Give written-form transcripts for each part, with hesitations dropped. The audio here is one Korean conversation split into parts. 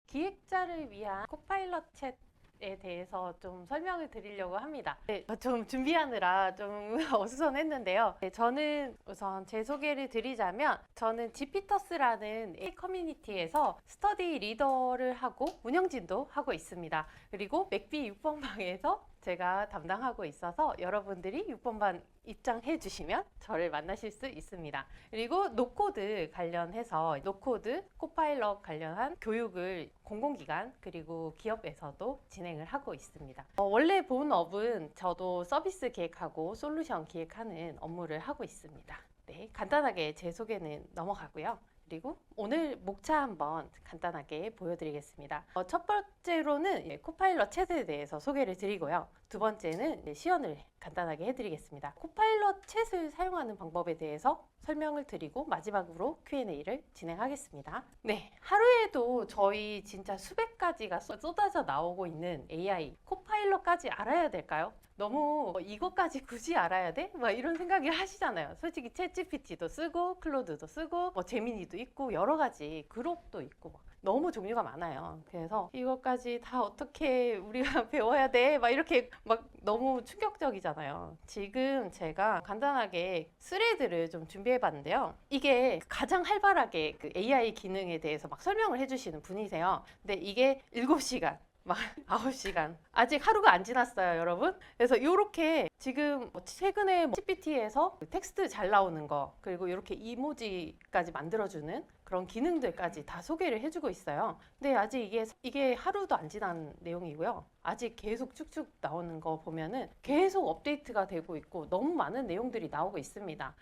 기획자를 위한 코파일럿 챗에 대해서 좀 설명을 드리려고 합니다. 네, 좀 준비하느라 좀 어수선했는데요. 네, 저는 우선 제 소개를 드리자면 저는 지피터스라는 A 커뮤니티에서 스터디 리더를 하고 운영진도 하고 있습니다. 그리고 맥비 6번 방에서 제가 담당하고 있어서 여러분들이 6번 반 입장해 주시면 저를 만나실 수 있습니다. 그리고 노코드 관련해서 노코드, 코파일럿 관련한 교육을 공공기관 그리고 기업에서도 진행을 하고 있습니다. 원래 본업은 저도 서비스 기획하고 솔루션 기획하는 업무를 하고 있습니다. 네, 간단하게 제 소개는 넘어가고요. 그리고 오늘 목차 한번 간단하게 보여드리겠습니다. 첫 번째로는 코파일럿 챗에 대해서 소개를 드리고요. 두 번째는 시연을 간단하게 해드리겠습니다. 코파일럿 챗을 사용하는 방법에 대해서 설명을 드리고 마지막으로 Q&A를 진행하겠습니다. 네, 하루에도 저희 진짜 수백 가지가 쏟아져 나오고 있는 AI, 코파일럿까지 알아야 될까요? 너무 이것까지 굳이 알아야 돼? 막 이런 생각을 하시잖아요. 솔직히 챗GPT도 쓰고 클로드도 쓰고 제미니도 있고 여러 가지 그룹도 있고 너무 종류가 많아요. 그래서 이것까지 다 어떻게 우리가 배워야 돼? 막 이렇게 막 너무 충격적이잖아요. 지금 제가 간단하게 스레드를 좀 준비해 봤는데요. 이게 가장 활발하게 그 AI 기능에 대해서 막 설명을 해주시는 분이세요. 근데 이게 7시간 막 9시간 아직 하루가 안 지났어요, 여러분. 그래서 이렇게 지금 최근에 GPT에서 텍스트 잘 나오는 거 그리고 이렇게 이모지까지 만들어주는 그런 기능들까지 다 소개를 해주고 있어요. 근데 아직 이게 하루도 안 지난 내용이고요. 아직 계속 쭉쭉 나오는 거 보면은 계속 업데이트가 되고 있고 너무 많은 내용들이 나오고 있습니다.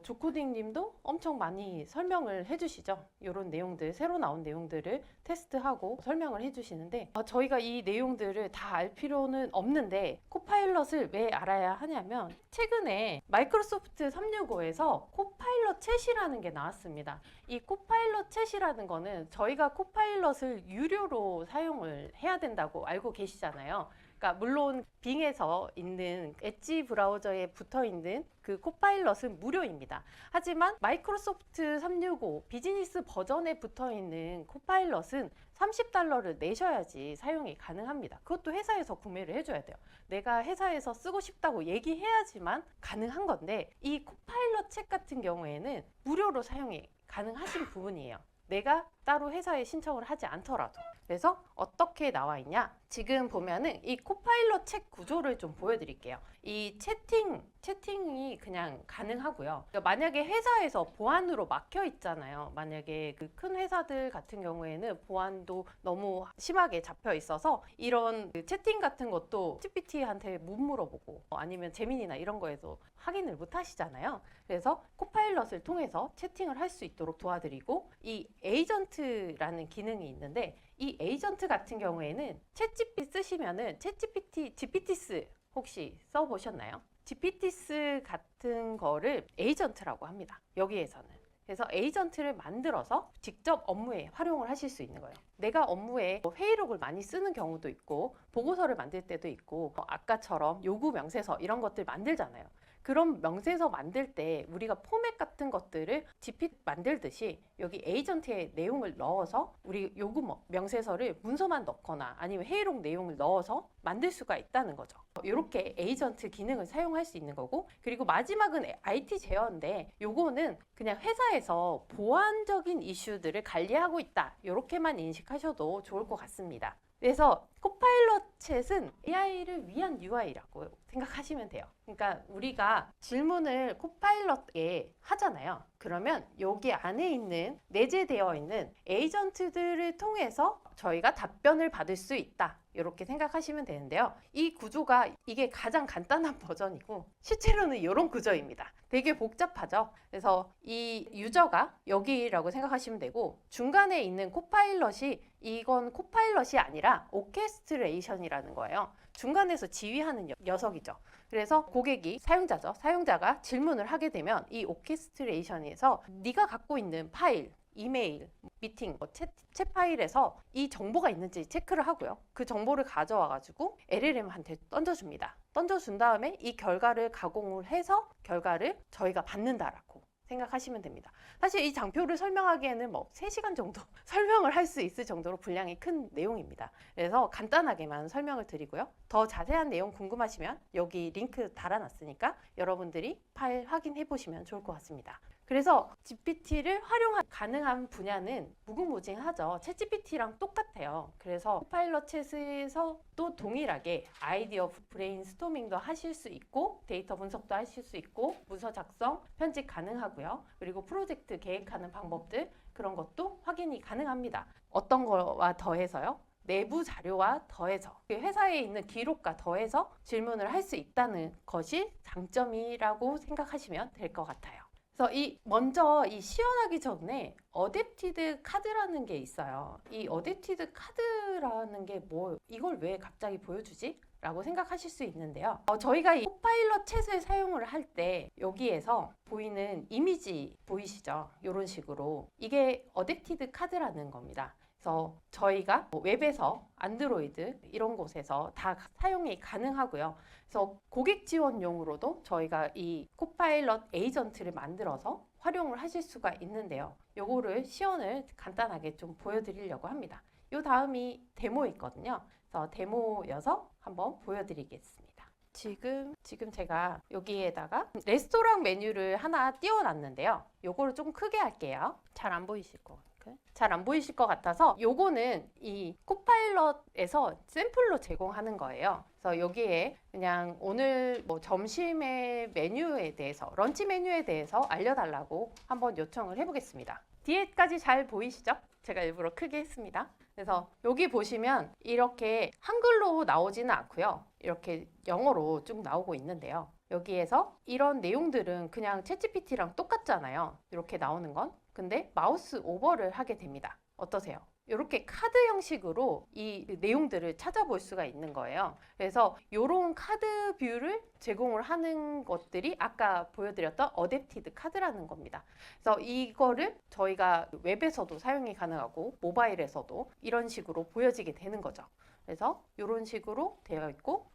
조코딩 님도 엄청 많이 설명을 해주시죠. 이런 내용들, 새로 나온 내용들을 테스트하고 설명을 해주시는데 저희가 이 내용들을 다 알 필요는 없는데 코파일럿을 왜 알아야 하냐면 최근에 마이크로소프트 365에서 코파일럿 챗이라는 게 나왔습니다. 이 코파일럿 챗이라는 거는 저희가 코파일럿을 유료로 사용을 해야 된다고 알고 계시잖아요. 그러니까 물론 빙에서 있는 엣지 브라우저에 붙어 있는 그 코파일럿은 무료입니다. 하지만 마이크로소프트 365 비즈니스 버전에 붙어 있는 코파일럿은 $30를 내셔야지 사용이 가능합니다. 그것도 회사에서 구매를 해줘야 돼요. 내가 회사에서 쓰고 싶다고 얘기해야지만 가능한 건데 이 코파일럿 챗 같은 경우에는 무료로 사용이 가능하신 부분이에요. 내가 따로 회사에 신청을 하지 않더라도. 그래서 어떻게 나와 있냐? 지금 보면은 이 코파일럿 챗 구조를 좀 보여드릴게요. 이 채팅이 그냥 가능하고요. 그러니까 만약에 회사에서 보안으로 막혀 있잖아요. 만약에 그 큰 회사들 같은 경우에는 보안도 너무 심하게 잡혀 있어서 이런 그 채팅 같은 것도 GPT한테 못 물어보고 아니면 제민이나 이런 거에서 확인을 못 하시잖아요. 그래서 코파일럿을 통해서 채팅을 할 수 있도록 도와드리고 이 에이전트라는 기능이 있는데 이 에이전트 같은 경우에는 챗GPT 쓰시면은 GPT스 혹시 써보셨나요? GPT스 같은 거를 에이전트라고 합니다. 여기에서는. 그래서 에이전트를 만들어서 직접 업무에 활용을 하실 수 있는 거예요. 내가 업무에 회의록을 많이 쓰는 경우도 있고 보고서를 만들 때도 있고 아까처럼 요구 명세서 이런 것들 만들잖아요. 그런 명세서 만들 때 우리가 포맷 같은 것들을 GPT 만들듯이 여기 에이전트의 내용을 넣어서 우리 요구 명세서를 문서만 넣거나 아니면 회의록 내용을 넣어서 만들 수가 있다는 거죠. 이렇게 에이전트 기능을 사용할 수 있는 거고 그리고 마지막은 IT 제어인데 요거는 그냥 회사에서 보안적인 이슈들을 관리하고 있다. 이렇게만 인식하셔도 좋을 것 같습니다. 그래서 코파일럿 챗은 AI를 위한 UI라고 생각하시면 돼요. 그러니까 우리가 질문을 코파일럿에 하잖아요. 그러면 여기 안에 있는 내재되어 있는 에이전트들을 통해서 저희가 답변을 받을 수 있다. 이렇게 생각하시면 되는데요. 이 구조가 이게 가장 간단한 버전이고 실제로는 이런 구조입니다. 되게 복잡하죠. 그래서 이 유저가 여기라고 생각하시면 되고 중간에 있는 코파일럿이 이건 코파일럿이 아니라 오케스트레이션이라는 거예요. 중간에서 지휘하는 녀석이죠. 그래서 고객이 사용자죠. 사용자가 질문을 하게 되면 이 오케스트레이션에서 네가 갖고 있는 파일, 이메일, 미팅, 챗 파일에서 이 정보가 있는지 체크를 하고요. 그 정보를 가져와 가지고 LLM한테 던져줍니다. 던져준 다음에 이 결과를 가공을 해서 결과를 저희가 받는다라고 생각하시면 됩니다. 사실 이 장표를 설명하기에는 뭐 3시간 정도 설명을 할 수 있을 정도로 분량이 큰 내용입니다. 그래서 간단하게만 설명을 드리고요. 더 자세한 내용 궁금하시면 여기 링크 달아놨으니까 여러분들이 파일 확인해 보시면 좋을 것 같습니다. 그래서 GPT를 활용 가능한 분야는 무궁무진하죠. 챗GPT랑 똑같아요. 그래서 코파일럿 챗에서도 동일하게 아이디어 브레인스토밍도 하실 수 있고 데이터 분석도 하실 수 있고 문서 작성, 편집 가능하고요. 그리고 프로젝트 계획하는 방법들 그런 것도 확인이 가능합니다. 어떤 거와 더해서요? 내부 자료와 더해서 회사에 있는 기록과 더해서 질문을 할 수 있다는 것이 장점이라고 생각하시면 될 것 같아요. 그래서 먼저 시연하기 전에 어댑티드 카드라는 게 있어요. 이 어댑티드 카드라는 게 이걸 왜 갑자기 보여주지? 라고 생각하실 수 있는데요. 저희가 이 코파일럿 챗을 사용을 할 때 여기에서 보이는 이미지 보이시죠? 이런 식으로 이게 어댑티드 카드라는 겁니다. 그래서 저희가 웹에서 안드로이드 이런 곳에서 다 사용이 가능하고요. 그래서 고객 지원용으로도 저희가 이 코파일럿 에이전트를 만들어서 활용을 하실 수가 있는데요. 요거를 시연을 간단하게 좀 보여드리려고 합니다. 요 다음이 데모 있거든요. 그래서 데모여서 한번 보여드리겠습니다. 지금 제가 여기에다가 레스토랑 메뉴를 하나 띄워놨는데요. 요거를 좀 크게 할게요. 잘 안 보이실 것 같아요. 잘 안 보이실 것 같아서 요거는 이 코파일럿에서 샘플로 제공하는 거예요. 그래서 여기에 그냥 오늘 점심의 메뉴에 대해서 런치 메뉴에 대해서 알려달라고 한번 요청을 해보겠습니다. 뒤에까지 잘 보이시죠? 제가 일부러 크게 했습니다. 그래서 여기 보시면 이렇게 한글로 나오지는 않고요. 이렇게 영어로 쭉 나오고 있는데요. 여기에서 이런 내용들은 그냥 챗GPT랑 똑같잖아요. 이렇게 나오는 건. 근데 마우스 오버를 하게 됩니다. 어떠세요? 이렇게 카드 형식으로 이 내용들을 찾아볼 수가 있는 거예요. 그래서 이런 카드 뷰를 제공을 하는 것들이 아까 보여드렸던 어댑티드 카드라는 겁니다. 그래서 이거를 저희가 웹에서도 사용이 가능하고 모바일에서도 이런 식으로 보여지게 되는 거죠. 그래서 이런 식으로 되어 있고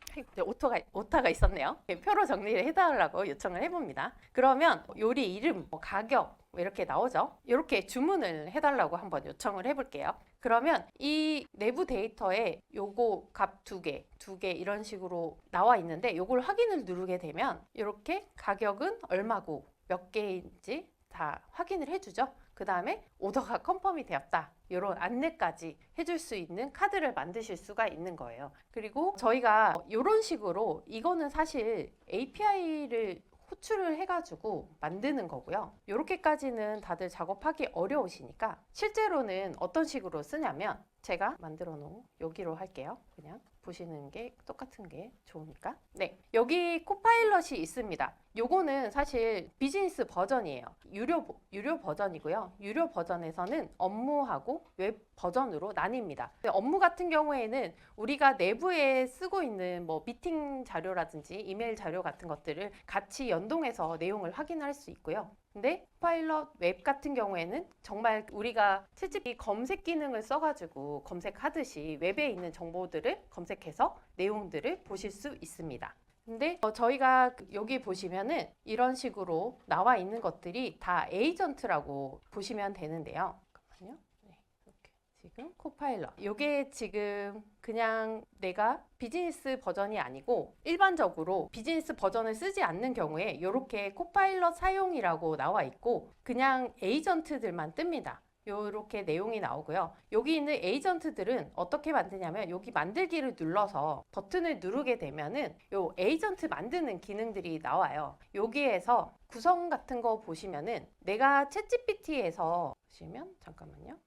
오타가 있었네요. 표로 정리를 해달라고 요청을 해봅니다. 그러면 요리 이름, 가격 이렇게 나오죠. 이렇게 주문을 해달라고 한번 요청을 해볼게요. 그러면 이 내부 데이터에 요거 값 두 개 이런 식으로 나와 있는데 요걸 확인을 누르게 되면 이렇게 가격은 얼마고 몇 개인지 다 확인을 해주죠. 그 다음에 오더가 컨펌이 되었다. 이런 안내까지 해줄 수 있는 카드를 만드실 수가 있는 거예요. 그리고 저희가 이런 식으로 이거는 사실 API를 호출을 해가지고 만드는 거고요. 이렇게까지는 다들 작업하기 어려우시니까 실제로는 어떤 식으로 쓰냐면 제가 만들어 놓은 여기로 할게요. 그냥 보시는 게 똑같은 게 좋으니까. 네, 여기 코파일럿이 있습니다. 요거는 사실 비즈니스 버전이에요. 유료 버전이고요. 유료 버전에서는 업무하고 웹 버전으로 나뉩니다. 업무 같은 경우에는 우리가 내부에 쓰고 있는 미팅 자료라든지 이메일 자료 같은 것들을 같이 연동해서 내용을 확인할 수 있고요. 근데 코파일럿 웹 같은 경우에는 정말 우리가 챗GPT 검색 기능을 써가지고 검색하듯이 웹에 있는 정보들을 검색해서 내용들을 보실 수 있습니다. 근데 저희가 여기 보시면은 이런 식으로 나와 있는 것들이 다 에이전트라고 보시면 되는데요. 잠깐만요. 네, 이렇게 지금 코파일럿. 이게 지금 그냥 내가 비즈니스 버전이 아니고 일반적으로 비즈니스 버전을 쓰지 않는 경우에 이렇게 코파일럿 사용이라고 나와 있고 그냥 에이전트들만 뜹니다. 이렇게 내용이 나오고요. 여기 있는 에이전트들은 어떻게 만드냐면 여기 만들기를 눌러서 버튼을 누르게 되면은 요 에이전트 만드는 기능들이 나와요. 여기에서 구성 같은 거 보시면은 내가 챗GPT에서 보시면 잠깐만요.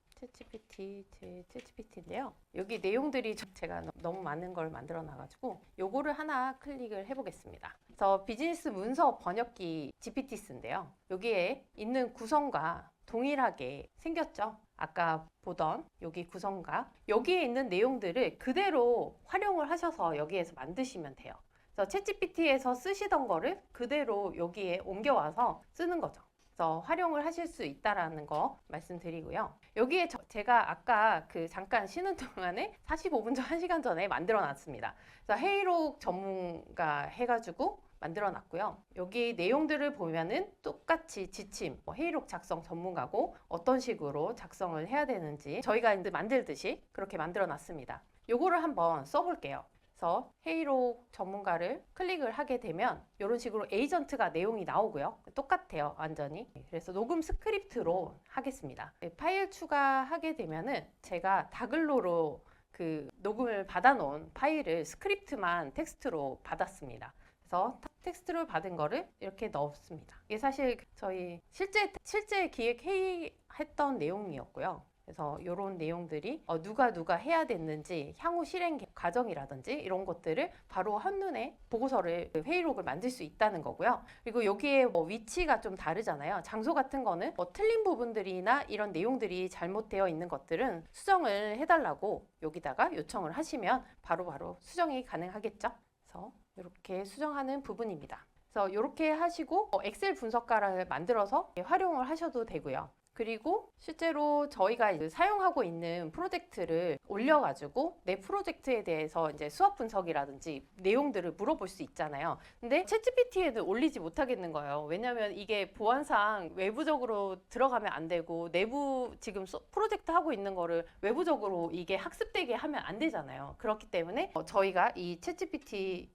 챗GPT인데요. 여기 내용들이 제가 너무 많은 걸 만들어 놔가지고 요거를 하나 클릭을 해보겠습니다. 그래서 비즈니스 문서 번역기 GPT스인데요. 여기에 있는 구성과 동일하게 생겼죠. 아까 보던 여기 구성과 여기에 있는 내용들을 그대로 활용을 하셔서 여기에서 만드시면 돼요. 그래서 챗GPT에서 쓰시던 거를 그대로 여기에 옮겨와서 쓰는 거죠. 그래서 활용을 하실 수 있다라는 거 말씀드리고요. 여기에 제가 아까 잠깐 쉬는 동안에 45분 전, 1시간 전에 만들어 놨습니다. 그래서 회의록 전문가 해가지고 만들어 놨고요. 여기 내용들을 보면은 똑같이 지침, 회의록 작성 전문가고 어떤 식으로 작성을 해야 되는지 저희가 이제 만들듯이 그렇게 만들어 놨습니다. 요거를 한번 써볼게요. 그래서 회의록 전문가를 클릭을 하게 되면 이런 식으로 에이전트가 내용이 나오고요. 똑같아요, 완전히. 그래서 녹음 스크립트로 하겠습니다. 파일 추가하게 되면은 제가 다글로로 그 녹음을 받아놓은 파일을 스크립트만 텍스트로 받았습니다. 그래서 텍스트로 받은 거를 이렇게 넣었습니다. 이게 사실 저희 실제 기획 회의했던 내용이었고요. 그래서 이런 내용들이 누가 해야 됐는지 향후 실행 과정이라든지 이런 것들을 바로 한눈에 보고서를 회의록을 만들 수 있다는 거고요. 그리고 여기에 위치가 좀 다르잖아요. 장소 같은 거는 틀린 부분들이나 이런 내용들이 잘못되어 있는 것들은 수정을 해달라고 여기다가 요청을 하시면 바로바로 수정이 가능하겠죠. 그래서 이렇게 수정하는 부분입니다. 그래서 이렇게 하시고 엑셀 분석가를 만들어서 활용을 하셔도 되고요. 그리고 실제로 저희가 이제 사용하고 있는 프로젝트를 올려가지고 내 프로젝트에 대해서 이제 수업 분석이라든지 내용들을 물어볼 수 있잖아요. 근데 챗GPT에는 올리지 못하겠는 거예요. 왜냐하면 이게 보안상 외부적으로 들어가면 안 되고 내부 지금 프로젝트 하고 있는 거를 외부적으로 이게 학습되게 하면 안 되잖아요. 그렇기 때문에 저희가 이 챗GPT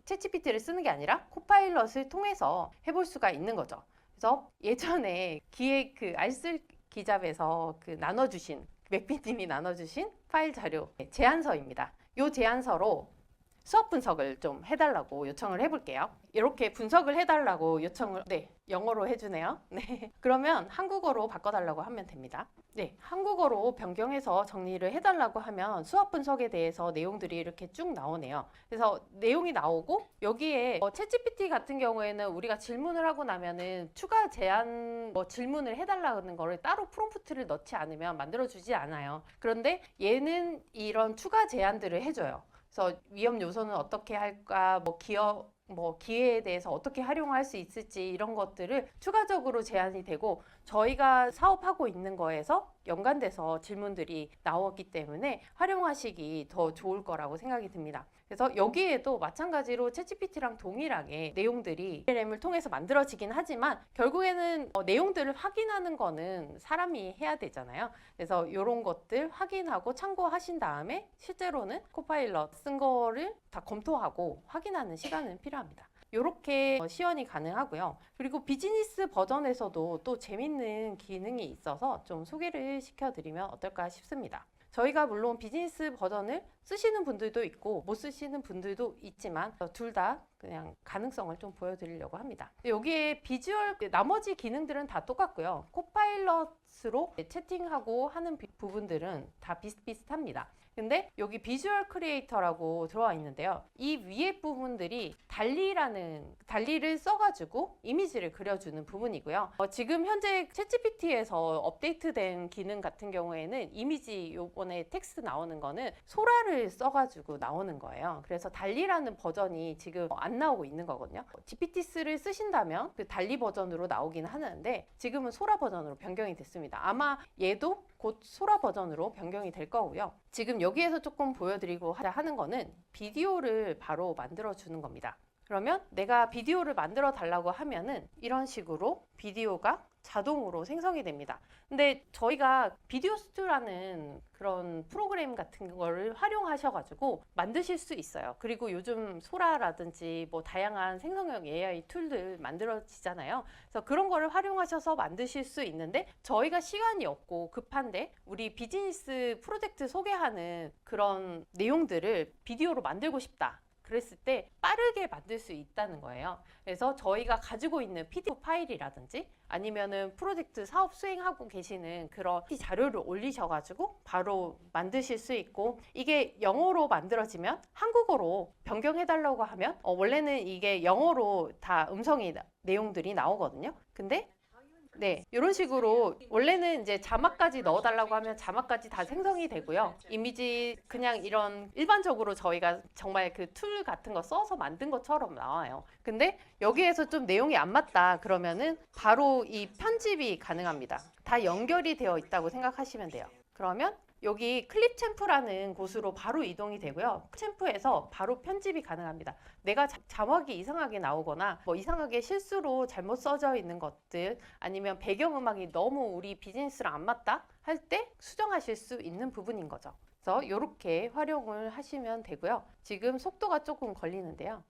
챗GPT를 쓰는 게 아니라 코파일럿을 통해서 해볼 수가 있는 거죠. 그래서 예전에 기획 알쓸 기잡에서 나눠주신 맥피님이 나눠주신 파일 자료 제안서입니다. 이 제안서로 수업 분석을 좀 해달라고 요청을 해볼게요. 이렇게 분석을 해달라고 요청을 영어로 해주네요. 네, 그러면 한국어로 바꿔달라고 하면 됩니다. 네, 한국어로 변경해서 정리를 해달라고 하면 수업 분석에 대해서 내용들이 이렇게 쭉 나오네요. 그래서 내용이 나오고 여기에 챗GPT 같은 경우에는 우리가 질문을 하고 나면은 추가 제안 질문을 해달라는 거를 따로 프롬프트를 넣지 않으면 만들어주지 않아요. 그런데 얘는 이런 추가 제안들을 해줘요. 그래서 위험 요소는 어떻게 할까, 기회에 대해서 어떻게 활용할 수 있을지 이런 것들을 추가적으로 제안이 되고 저희가 사업하고 있는 거에서 연관돼서 질문들이 나오기 때문에 활용하시기 더 좋을 거라고 생각이 듭니다. 그래서 여기에도 마찬가지로 챗GPT랑 동일하게 내용들이 LLM을 통해서 만들어지긴 하지만 결국에는 내용들을 확인하는 거는 사람이 해야 되잖아요. 그래서 이런 것들 확인하고 참고하신 다음에 실제로는 코파일럿 쓴 거를 다 검토하고 확인하는 시간은 필요합니다. 이렇게 시연이 가능하고요. 그리고 비즈니스 버전에서도 또 재밌는 기능이 있어서 좀 소개를 시켜드리면 어떨까 싶습니다. 저희가 물론 비즈니스 버전을 쓰시는 분들도 있고 못 쓰시는 분들도 있지만 둘 다 그냥 가능성을 좀 보여드리려고 합니다. 여기에 비주얼 나머지 기능들은 다 똑같고요. 코파일럿으로 채팅하고 하는 부분들은 다 비슷비슷합니다. 근데 여기 비주얼 크리에이터라고 들어와 있는데요. 이 위에 부분들이 달리를 써가지고 이미지를 그려주는 부분이고요. 지금 현재 챗GPT에서 업데이트된 기능 같은 경우에는 이미지 요번에 텍스트 나오는 거는 소라를 써가지고 나오는 거예요. 그래서 달리라는 버전이 지금 안 나오고 있는 거거든요. GPT-3를 쓰신다면 달리 버전으로 나오긴 하는데 지금은 소라 버전으로 변경이 됐습니다. 아마 얘도 곧 소라 버전으로 변경이 될 거고요. 지금 여기에서 조금 보여드리고 하는 거는 비디오를 바로 만들어 주는 겁니다. 그러면 내가 비디오를 만들어 달라고 하면은 이런 식으로 비디오가 자동으로 생성이 됩니다. 근데 저희가 비디오 스튜라는 그런 프로그램 같은 거를 활용하셔가지고 만드실 수 있어요. 그리고 요즘 소라라든지 다양한 생성형 AI 툴들 만들어지잖아요. 그래서 그런 거를 활용하셔서 만드실 수 있는데 저희가 시간이 없고 급한데 우리 비즈니스 프로젝트 소개하는 그런 내용들을 비디오로 만들고 싶다. 그랬을 때 빠르게 만들 수 있다는 거예요. 그래서 저희가 가지고 있는 PDF 파일이라든지 아니면은 프로젝트 사업 수행하고 계시는 그런 자료를 올리셔가지고 바로 만드실 수 있고 이게 영어로 만들어지면 한국어로 변경해달라고 하면 원래는 이게 영어로 다 내용들이 나오거든요. 근데 이런 식으로 원래는 이제 자막까지 넣어달라고 하면 자막까지 다 생성이 되고요. 이미지 그냥 이런 일반적으로 저희가 정말 그 툴 같은 거 써서 만든 것처럼 나와요. 근데 여기에서 좀 내용이 안 맞다 그러면은 바로 이 편집이 가능합니다. 다 연결이 되어 있다고 생각하시면 돼요. 그러면 여기 클립 챔프라는 곳으로 바로 이동이 되고요. 챔프에서 바로 편집이 가능합니다. 내가 자막이 이상하게 나오거나 뭐 이상하게 실수로 잘못 써져 있는 것들, 아니면 배경음악이 너무 우리 비즈니스랑 안 맞다 할 때 수정하실 수 있는 부분인 거죠. 그래서 이렇게 활용을 하시면 되고요. 지금 속도가 조금 걸리는데요.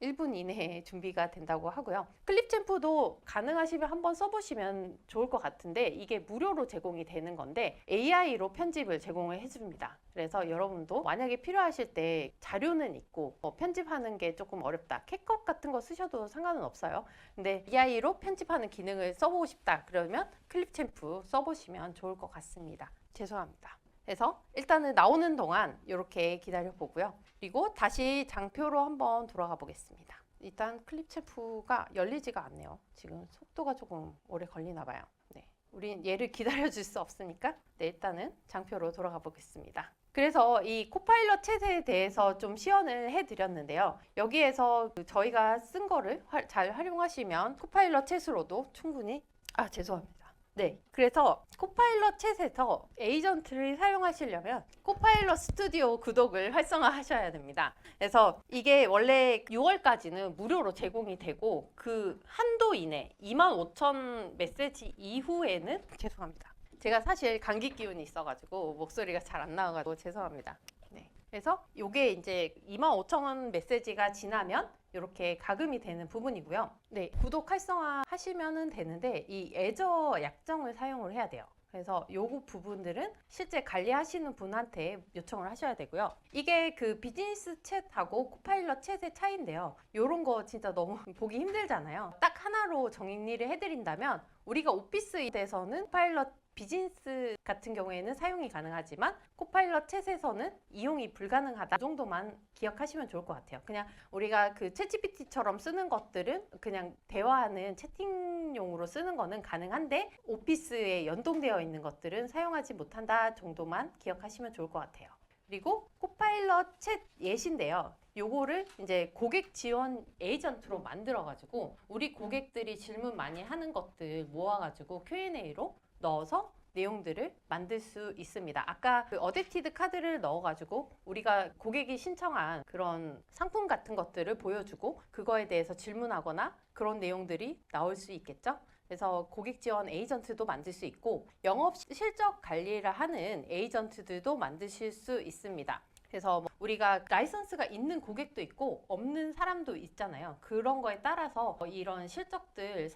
1분 이내에 준비가 된다고 하고요. 클립 챔프도 가능하시면 한번 써보시면 좋을 것 같은데, 이게 무료로 제공이 되는 건데 AI로 편집을 제공을 해줍니다. 그래서 여러분도 만약에 필요하실 때 자료는 있고 편집하는 게 조금 어렵다, 캣컷 같은 거 쓰셔도 상관은 없어요. 근데 AI로 편집하는 기능을 써보고 싶다 그러면 클립 챔프 써보시면 좋을 것 같습니다. 죄송합니다. 그래서 일단은 나오는 동안 이렇게 기다려 보고요. 그리고 다시 장표로 한번 돌아가 보겠습니다. 일단 클립 챔프가 열리지가 않네요. 지금 속도가 조금 오래 걸리나 봐요. 네, 우린 얘를 기다려 줄 수 없으니까 일단은 장표로 돌아가 보겠습니다. 그래서 이 코파일럿 챗에 대해서 좀 시연을 해드렸는데요. 여기에서 저희가 쓴 거를 잘 활용하시면 코파일럿 챗으로도 충분히 죄송합니다. 네, 그래서 코파일럿 챗에서 에이전트를 사용하시려면 코파일럿 스튜디오 구독을 활성화하셔야 됩니다. 그래서 이게 원래 6월까지는 무료로 제공이 되고 그 한도 이내 25,000 메시지 이후에는 죄송합니다. 제가 사실 감기 기운이 있어가지고 목소리가 잘 안 나와가지고 죄송합니다. 네, 그래서 이게 이제 25,000 메시지가 지나면 이렇게 가금이 되는 부분이고요. 네, 구독 활성화 하시면 되는데 이 애저 약정을 사용을 해야 돼요. 그래서 요거 부분들은 실제 관리하시는 분한테 요청을 하셔야 되고요. 이게 그 비즈니스 챗하고 코파일럿 챗의 차이인데요. 요런 거 진짜 너무 보기 힘들잖아요. 딱 하나로 정리를 해드린다면, 우리가 오피스에서는 코파일럿 비즈니스 같은 경우에는 사용이 가능하지만 코파일럿 챗에서는 이용이 불가능하다, 이 정도만 기억하시면 좋을 것 같아요. 그냥 우리가 그 챗GPT처럼 쓰는 것들은 그냥 대화하는 채팅용으로 쓰는 거는 가능한데 오피스에 연동되어 있는 것들은 사용하지 못한다 정도만 기억하시면 좋을 것 같아요. 그리고 코파일럿 챗 예시인데요. 요거를 이제 고객 지원 에이전트로 만들어가지고 우리 고객들이 질문 많이 하는 것들 모아가지고 Q&A로 넣어서 내용들을 만들 수 있습니다. 아까 그 어댑티드 카드를 넣어가지고 우리가 고객이 신청한 그런 상품 같은 것들을 보여주고 그거에 대해서 질문하거나 그런 내용들이 나올 수 있겠죠? 그래서 고객 지원 에이전트도 만들 수 있고 영업 실적 관리를 하는 에이전트들도 만드실 수 있습니다. 그래서 우리가 라이선스가 있는 고객도 있고 없는 사람도 있잖아요. 그런 거에 따라서 이런 실적들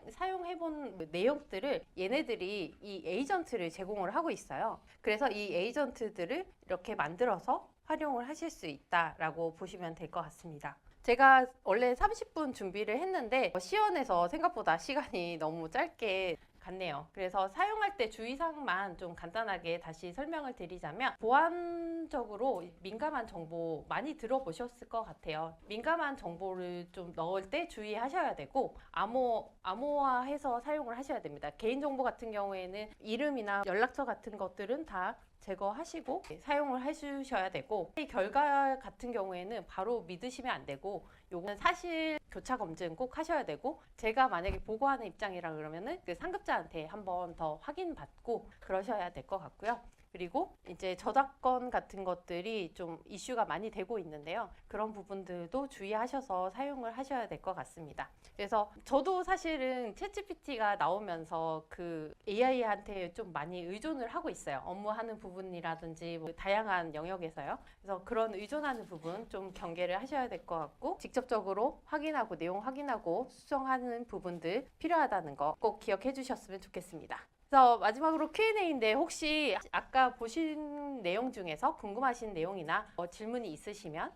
사용해본 내용들을 얘네들이 이 에이전트를 제공을 하고 있어요. 그래서 이 에이전트들을 이렇게 만들어서 활용을 하실 수 있다라고 보시면 될 것 같습니다. 제가 원래 30분 준비를 했는데 시연에서 생각보다 시간이 너무 짧게 갔네요. 그래서 사용할 때 주의사항만 좀 간단하게 다시 설명을 드리자면, 보안적으로 민감한 정보 많이 들어보셨을 것 같아요. 민감한 정보를 좀 넣을 때 주의하셔야 되고 암호화해서 사용을 하셔야 됩니다. 개인정보 같은 경우에는 이름이나 연락처 같은 것들은 다 제거하시고 사용을 해주셔야 되고, 이 결과 같은 경우에는 바로 믿으시면 안 되고 요거는 사실 교차 검증 꼭 하셔야 되고, 제가 만약에 보고하는 입장이라 그러면은 그 상급자한테 한번 더 확인받고 그러셔야 될 것 같고요. 그리고 이제 저작권 같은 것들이 좀 이슈가 많이 되고 있는데요. 그런 부분들도 주의하셔서 사용을 하셔야 될 것 같습니다. 그래서 저도 사실은 챗GPT가 나오면서 그 AI한테 좀 많이 의존을 하고 있어요. 업무하는 부분이라든지 뭐 다양한 영역에서요. 그래서 그런 의존하는 부분 좀 경계를 하셔야 될 것 같고, 직접적으로 확인하고 내용 확인하고 수정하는 부분들 필요하다는 거 꼭 기억해 주셨으면 좋겠습니다. 그래서 마지막으로 Q&A인데, 혹시 아까 보신 내용 중에서 궁금하신 내용이나 질문이 있으시면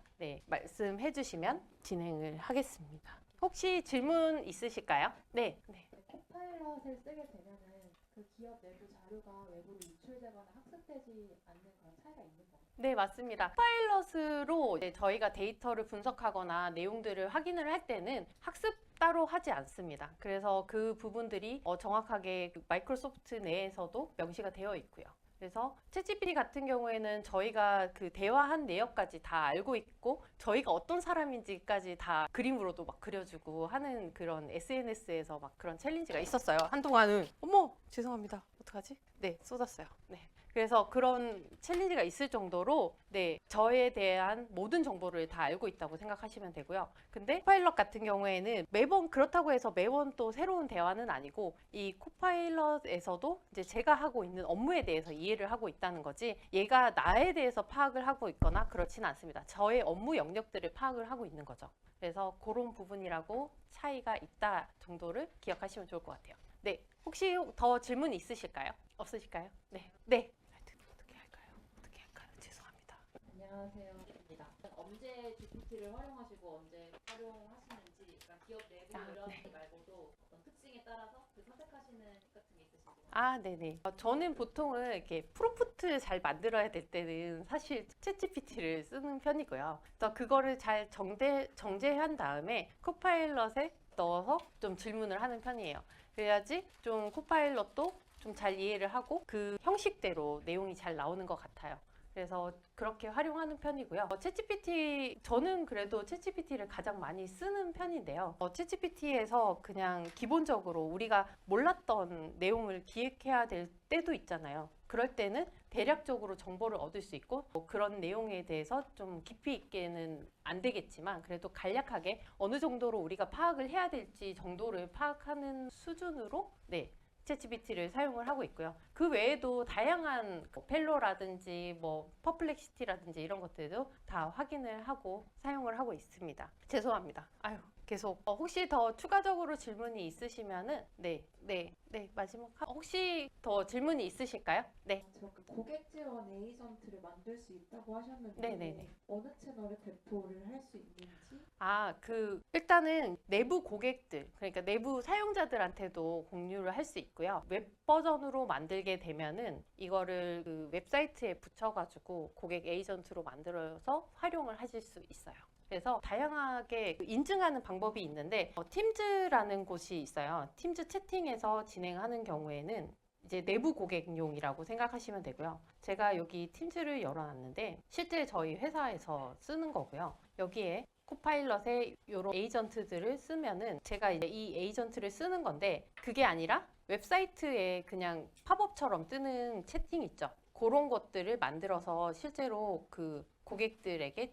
말씀해 주시면 진행을 하겠습니다. 혹시 질문 있으실까요? 네. 코파일럿을 쓰게 되면은 그 기업 내부 자료가 외부로 유출되거나 학습되지 않는 그런 차이가 있는 건가요? 네, 맞습니다. 파일럿으로 저희가 데이터를 분석하거나 내용들을 확인을 할 때는 학습 따로 하지 않습니다. 그래서 그 부분들이 정확하게 마이크로소프트 내에서도 명시가 되어 있고요. 그래서 챗GPT 같은 경우에는 저희가 그 대화한 내역까지 다 알고 있고, 저희가 어떤 사람인지까지 다 그림으로도 막 그려주고 하는 그런 SNS에서 막 그런 챌린지가 있었어요. 한동안은. 어머, 죄송합니다. 어떡하지? 네, 쏟았어요. 네. 그래서 그런 챌린지가 있을 정도로 네, 저에 대한 모든 정보를 다 알고 있다고 생각하시면 되고요. 근데 코파일럿 같은 경우에는 매번 그렇다고 해서 매번 또 새로운 대화는 아니고 이 코파일럿에서도 이제 제가 하고 있는 업무에 대해서 이해를 하고 있다는 거지 얘가 나에 대해서 파악을 하고 있거나 그렇지는 않습니다. 저의 업무 영역들을 파악을 하고 있는 거죠. 그래서 그런 부분이라고 차이가 있다 정도를 기억하시면 좋을 것 같아요. 네, 혹시 더 질문 있으실까요? 없으실까요? 네, 네. 어떻게 할까요? 어떻게 할까요? 죄송합니다. 안녕하세요. 입니다. 언제 GPT를 활용하시고 언제 활용하시는지, 그러니까 기업 내부 이런 네. 것 말고도 어떤 특징에 따라서 그 선택하시는 같은 게 있으신가요? 아, 네네. 저는 보통은 이렇게 프롬프트 잘 만들어야 될 때는 사실 챗GPT를 쓰는 편이고요. 그래서 그거를 잘 정제한 다음에 코파일럿에 넣어서 좀 질문을 하는 편이에요. 그래야지 좀 코파일럿도 좀 잘 이해를 하고 그 형식대로 내용이 잘 나오는 것 같아요. 그래서 그렇게 활용하는 편이고요. 챗GPT, 저는 그래도 챗GPT를 가장 많이 쓰는 편인데요. 챗GPT에서 그냥 기본적으로 우리가 몰랐던 내용을 기획해야 될 때도 있잖아요. 그럴 때는 대략적으로 정보를 얻을 수 있고 그런 내용에 대해서 좀 깊이 있게는 안 되겠지만 그래도 간략하게 어느 정도로 우리가 파악을 해야 될지 정도를 파악하는 수준으로 네, 챗GPT를 사용을 하고 있고요. 그 외에도 다양한 펠로라든지 뭐 퍼플렉시티라든지 이런 것들도 다 확인을 하고 사용을 하고 있습니다. 죄송합니다. 아유, 계속 혹시 더 추가적으로 질문이 있으시면은 네, 마지막 혹시 더 질문이 있으실까요? 네. 제가 그 고객 지원 에이전트를 만들 수 있다고 하셨는데 네네네. 어느 채널에 배포를 할 수 있는지? 일단은 내부 고객들, 그러니까 내부 사용자들한테도 공유를 할 수 있고요. 웹 버전으로 만들게 되면은 이거를 그 웹사이트에 붙여가지고 고객 에이전트로 만들어서 활용을 하실 수 있어요. 그래서 다양하게 인증하는 방법이 있는데 팀즈라는 곳이 있어요. 팀즈 채팅에서 진행하는 경우에는 이제 내부 고객용이라고 생각하시면 되고요. 제가 여기 팀즈를 열어놨는데 실제 저희 회사에서 쓰는 거고요. 여기에 코파일럿의 이런 에이전트들을 쓰면은 제가 이제 이 에이전트를 쓰는 건데 그게 아니라 웹사이트에 그냥 팝업처럼 뜨는 채팅 있죠. 그런 것들을 만들어서 실제로 그 고객들에게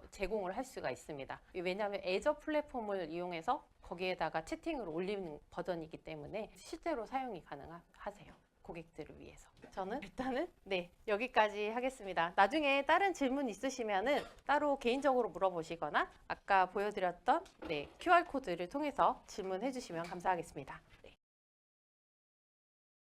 제공을 할 수가 있습니다. 왜냐하면 애저 플랫폼을 이용해서 거기에다가 채팅을 올리는 버전이기 때문에 실제로 사용이 가능하세요. 고객들을 위해서. 저는 일단은 네, 여기까지 하겠습니다. 나중에 다른 질문 있으시면은 따로 개인적으로 물어보시거나 아까 보여드렸던 네, QR코드를 통해서 질문해 주시면 감사하겠습니다.